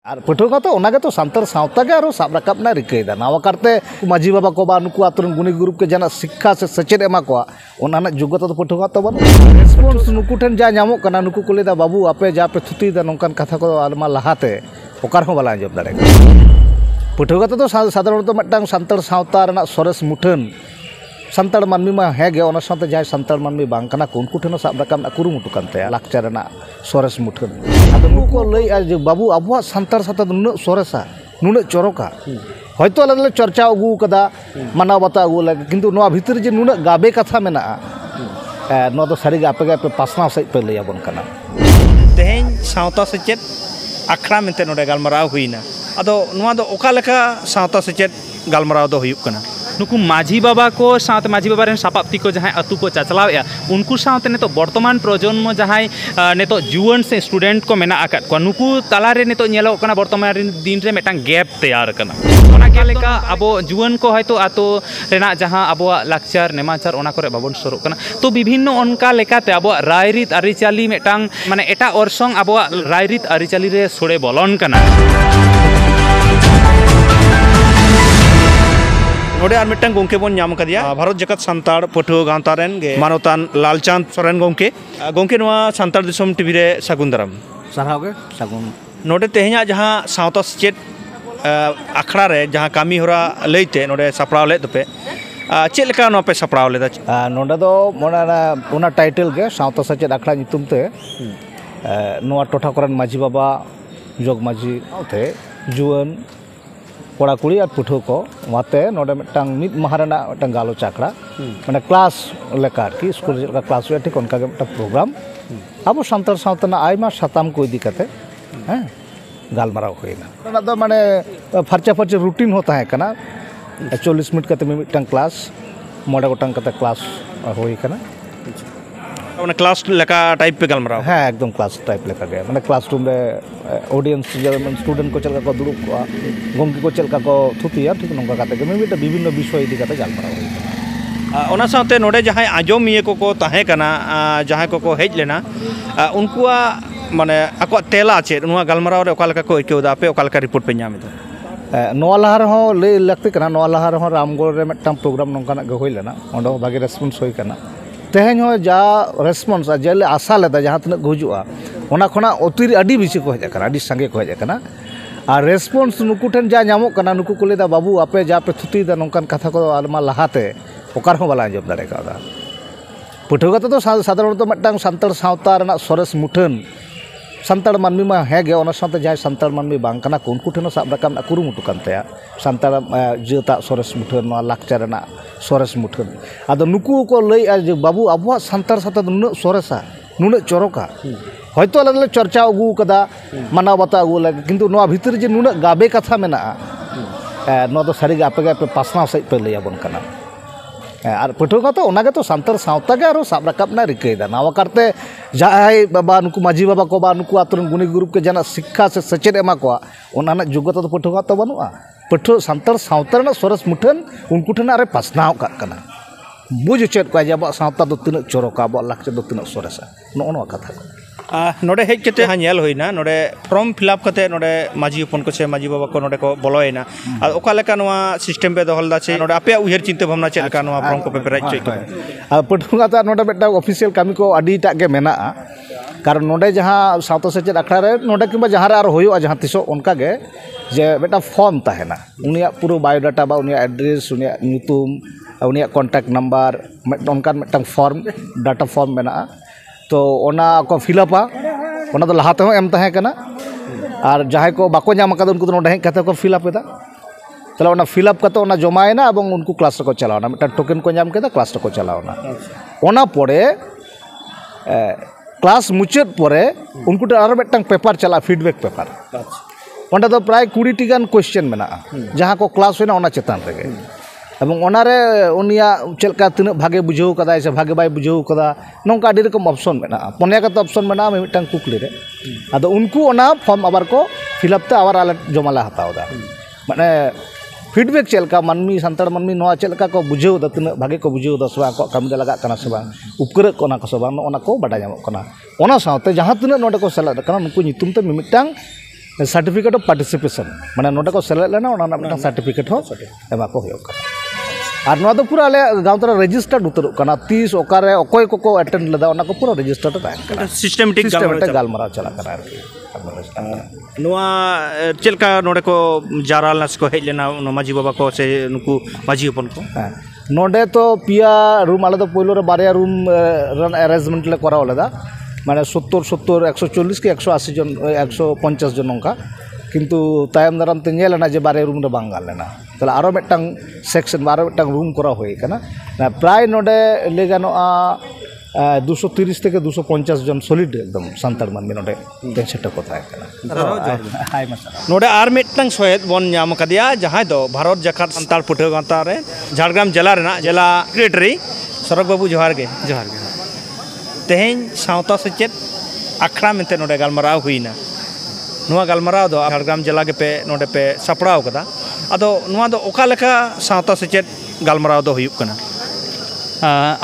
और पठुआ तो तो सानतार सावता के और साब रकाबना रिकायदा नवा करते माझी बाबा को बा नुकु आतुरन गुनी ग्रुप के जना शिक्षा से सचेत एमा को ओनाना योग्यता तो पठुआ तो बन रेस्पॉन्स नुकु ठन जा नामो कना नुकु को लेदा बाबू आपे जा पे थुती दा नोंकान कथा को आलमा लहाते ओकार हो बाला जब दारे पठुआ तो साधारणत मटटांग सानतार सावता रना सोरेस मुठन सानतार मानमी मा हेगे ओना साथे जाय सानतार मानमी बांग कना को उनको ठेनो साब रकाबना कुरुमुटु कानते लाक्चर रना सोरेस मुठन आदो नुको लई आ जे बाबू आबुआ सानतार साथे नुन सोरेसा नुन चोरका हयतो आले चर्चा अगु कदा मानाव बाता अगु लागे किंतु नोआ भितर जे नुन गाबे कथा मेना नो दो सारी गापे गापे पासना सहित पे लैया बन कना तेहेन सावता सेचेत आखड़ा मेंते नोडे गालमाराव हुईना आदो नोआ दो ओका लेखा सावता सेचेत गालमाराव दो हुयुक कना नुकु माझी बाबा को साथ माझी बाबा रेन सापाप्ती को जहाँ अतु को चाचलावे उनको साथ ने तो वर्तमान प्रजन्म जहाँ ने तो जुआन से स्टूडेंट को मेना आकात को नुकु तालारे ने तो नेलो कना वर्तमान दिन रे मेटांग गैप तैयार कना ओना के लेका अबो जुआन को हयतो आतो रेना जहाँ अबो लाक्चर नेमाचार ओना करे बाबन सरो कना तो विभिन्न उनका लेकाते अबो रायरित आरिचाली मेटांग माने एटा ओरसंग अबो रायरित आरिचाली रे सोड़े बोलन कना नोडे आर मिट्टन गोंके बोन नाम कदिया भारत जगत सानतार पठुआ गांवता रेन गे मानवतान लालचांद सोरेन गोंके गोंके नोआ सानतार दिसोम टीवी रे सागुन दाराम साराव गे सागुन नोडे तेहेना जहां सावता सेचेत आखड़ा रे जहां कामी होरा लईते नोडे सपड़ाव ले तपे चेक लेका नो पे सपड़ाव लेदा नोडे दो मोना टाइटल गे सावता सेचेत आखड़ा नितुम ते नोआ टोठा करन माझी बाबा जोग माझी थे जुआन कोड़ा कुड़ी और पठुआ को वाते नोडे मिट्टांग मिद महाराना मिट्टांग गालोच आखड़ा माने क्लास लेका की स्कूल का क्लास वे ठीक उनका मिट्टांग प्रोग्राम अब सानतार सावतना आयमा साताम को इदी कते हैं गालमाराव होइना ओना दो माने फरचा फरचा रूटीन होता है कना 40 मिनट कते मिट्टांग क्लास मोडा गोटांग कते क्लास होई कना ओना क्लास लेका टाइप पे गालमाराव हाँ एकदम क्लास टाइप लेका गया माने क्लासरूम रे ऑडियंस जब स्टूडेंट को चलका को दुरुब को गोंकी को चलका को थुतिया ठीक नोंका काते के मिमिटा विभिन्न विषय इदी काते गालमाराव होई ओना साथे नोडे जहां आजम इये को ताहे कना जहां को हेज लेना उनकुआ माने आको तेला चे नोआ गालमाराव रे ओका लेका को इकेउदा पे ओका लेका रिपोर्ट पे नामेदा नोआ लहार हो ले लगते कना नोआ लहार हो रामगढ़ रे मिट्टांग प्रोग्राम नोंकाना गे होई लेना ओंडो भागे रेस्पॉन्स होई कना तेहेन हो जा रेस्पॉन्स जेले आशा लेदा जहां तने गुजुआ ओना खना अतिरि अडी बिसी को हेज कना अडी संगे को हेज कना और रेस्पॉन्स नुकु ठन जा नामो कना नुकु को लेदा बाबू आपे जा पे थुती दा नोंकान कथा को आलमा लहाते ओकार हो बाला जब दारे कादा पठुआ तो साधारणत मिट्टांग सानतार सावता रना सोरेस मुठन सानतार मानमी मा हेगे ओना साथे जाय सानतार मानमी बांग कना को उनको ठेनो साब रकाबना कुरुमुटु कानते सानतार जेता सोरेस मुठन नो लाक्चर रना सोरेस मुठन आदो नुकु को लई आ जे बाबू आबुआ सानतार साथे नुन सोरेसा नुन चोरका हयतो आले चर्चा अगु कदा मानाव बाता अगु लागे किंतु नोआ भितर जे नुन गाबे कथा मेना नो दो सारी गापे गापे पासना सहित पे लैया बन कना और पठुआ तो ओना तो सानतार सावता के और साब रकाबना रिकायदा नवा करते जाय बाबा नुकु माझी बाबा को बा नुकु आतुरन गुनी ग्रुप के जना शिक्षा से सचेत एमा को ओनाना योग्यता तो पठुआ तो बनुआ पठुआ सानतार सावता रना सोरेस मुठन उनको ठन अरे पासनाव का कना बुझ चेत को अब सावता दो तिना चोरका अब लाक्चर दो तिना सोरेसा नो कथा नोडे हेज कते हा नेल होइना नोडे फॉर्म फिलअप कते नोडे माझी हपन को से माझी बाबा को नोडे को बोलोयना आ ओका लेका नोआ सिस्टम पे दोहलदा छे नोडे आपे उहेर चिंता भावना चेक का नोआ फॉर्म को पे पेराइ चोय आ पठुआ ता नोडे बेटा ऑफिशियल कामी को अडीटा के मेना कारण नोडे जहां सावता सेचेत आखड़ा रे नोडे किबा जहां रे आर होयो जहां तिसो उनका गे जे बेटा फॉर्म ताहेना उनिया पूरा बायोडाटा बा उनिया एड्रेस उनिया ᱧᱩᱛᱩᱢ उनिया कॉन्टैक्ट नंबर उनकान मिटन फॉर्म डाटा फॉर्म मेना तो ओना को फिलअपा ओना तो लहाते हो एम ताहे कना और जहां को बाको नाम का उनको नोडे हेज कते को फिलअप एदा तले ओना फिलअप कते ओना जमायना एवं उनको क्लास को चलावना मिटन टोकन को नाम केदा क्लास को चलावना ओना पड़े क्लास मुचाद परे उनको आरो मिटन पेपर चला फीडबैक पेपर ओंडे तो प्राय 20 टी गान क्वेश्चन मेना जहां को क्लास होना ओना चेतान रेगे एवं ओनारे उनिया चलका तिना भागे बुझाव कदा से भागे बाय बुझाव कदा नोंका आडी रकम ऑप्शन मेना पन्या का ऑप्शन मेना मिटन कुकली रे आदो उनको ओना फॉर्म आबार को फिलअप ते आबार आले जमाला हतावदा माने फीडबैक चलका मानमी सानतार मानमी नोआ चलका को बुझाव दा तिना भागे को बुझाव दा सबा को कामी लगा कना सबा उपकर कोना को सबा ओना को बडा जामो कना ओना साथे जहां तिना नोडे को सेलेक्ट कना नुकु नितुम ते मिमिटांग सर्टिफिकेट ऑफ पार्टिसिपेशन माने नोडे को सेलेक्ट लेना ओना ना सर्टिफिकेट हो एमा को होयो कना और नोआ दो पूरा आले गांव तरा रजिस्टर्ड उतरो कना 30 ओकारे ओकोय को अटेंड लेदा ओना को पूरा रजिस्टर्ड ताहे सिस्टमेटिक गालमराव चला कना आरकी नोआ चेलका नोडे को जाराल नस को हेलेना माजी बाबा को से नुकु माजी अपन को नोडे तो पिया रूम आले तो पहिलो रे बारिया रूम रन अरेंजमेंट ले कराव लेदा माने 70 140 के 180 जन 150 जन नोंका किंतु तायम दाराम ते नेलेना जे बारे रूम रे बांग गालेना तले आरो मिटटांग सेक्शन आरो मिटटांग रूम करा होय कना प्राय नोडे ले गानोआ 230 থেকে 250 জন সলিড একদম সান্তাল মানবি নডে টেনশনটা কোথায় কনা হাই মাসা नोडे आर मिटटांग सोहेद बन नाम कदिया जहां दो भारत जाकात संताल पुठे गांता रे झारग्राम जिला रेना जिला सेक्रेटरी सरक बाबू जोहार गे तेहें सावता सेचेत आखड़ा मेंते नोडे गालमराव हुईना नुआ गालमराव दो झारग्राम जिला के पे नोडे पे सपड़ाव कदा अदो नुआ दो ओका लेखा सावता सेचेत गालमराव दो हुयुक कना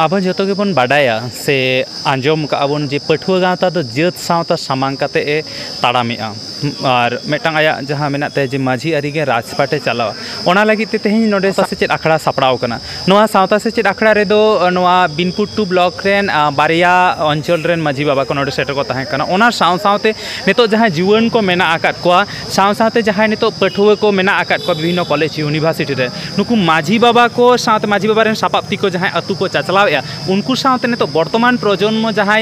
अब जो बन बाडाया से आंजम का बन जे पठुआ गाँवता तो जत सावता सामांग काते ए ताड़ामेआ और मिटटांग आया जहाँ मेनाते जे माझी आरी गे राजपाटे चलावा ओना लगी ते तेहें नोडे सेचेद आखड़ा सापड़ाव कना नोआ सावता सेचेद आखड़ा रे दो नोआ बिनपुर टू ब्लॉक रेन बारिया अंचल रेन माझी बाबा को नोडे सेटर को ताहें कना ओना साव सावते नितो जहाँ जुवन को मेना आकात कोआ साव सावते जहाँ नितो पठुआ को मेना आकात को विभिन्न कॉलेज यूनिवर्सिटी रे नुकु माझी बाबा को साथ माझी बाबा रेन सापाप्ति को जहाँ अतु को चाचलावेआ उनको साथ नितो वर्तमान प्रजन्म जहाँ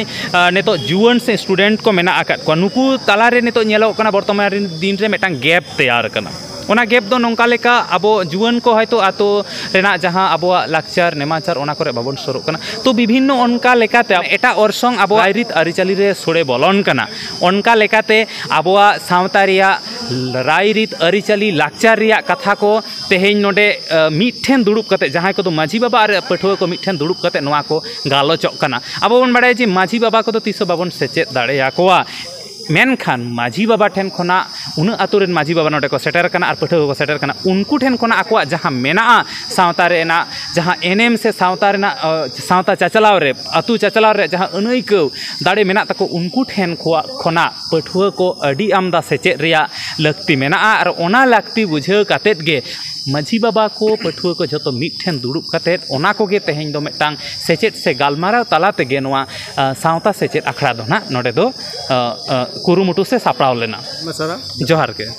नितो जुवन से स्टूडेंट को मेना आकात को नुकु तालारे नितो नेलो वर्तमान दिन रे मिटटांग गैप तैयार करना ओना गैप दो नोंका लेका अबो जुवन को हयतो आतो रेना जहाँ अबो लाक्चर नेमाचार ओना करे बाबन सरोक कना तो विभिन्न ओनका लेकाते एटा ओरसंग अबो रायरित अरिचाली रे सोड़े बोलन कना ओनका लेकाते अबोआ सावता रिया रायरित अरिचाली लाक्चर रिया कथा को तेहें नोडे मिठेन दुड़ुब कते जहाँ को माझी बाबा और पठुआ को मिठेन दुड़ुब कते नोआ को गालोचक कना अबो बन बाड़ाय जे माझी बाबा को तीसो बाबन सेचेद दाड़ेया कोआ मेनखान माझी बाबा ठेन खना उन आतुरेन माझी बाबा नोडे को सेटर कना और पठुआ को सेटर कना उनको ठेन खना आकोआ जहाँ मेना सावता रेना जहाँ एनएम से सावता रेना सावता चाचलाव रे अतु चाचलाव रे जहाँ अनैको दाड़े मेना तको उनको ठेन खना पठुआ को अडी आमदा सेचेद रिया लक्ति मेना और ओना लक्ति बुझाव कातेद गे माझी बाबा को पठुआ को जो मिठेन दुड़ुब कातेद ओना को गे तेहें दो मिटटांग सेचेद से गालमाराव ताला तेगे नोआ सावता सेचेद आखड़ा दो ना नोडे दो कुरुमुटु से सापड़ाव लेना जोहार के।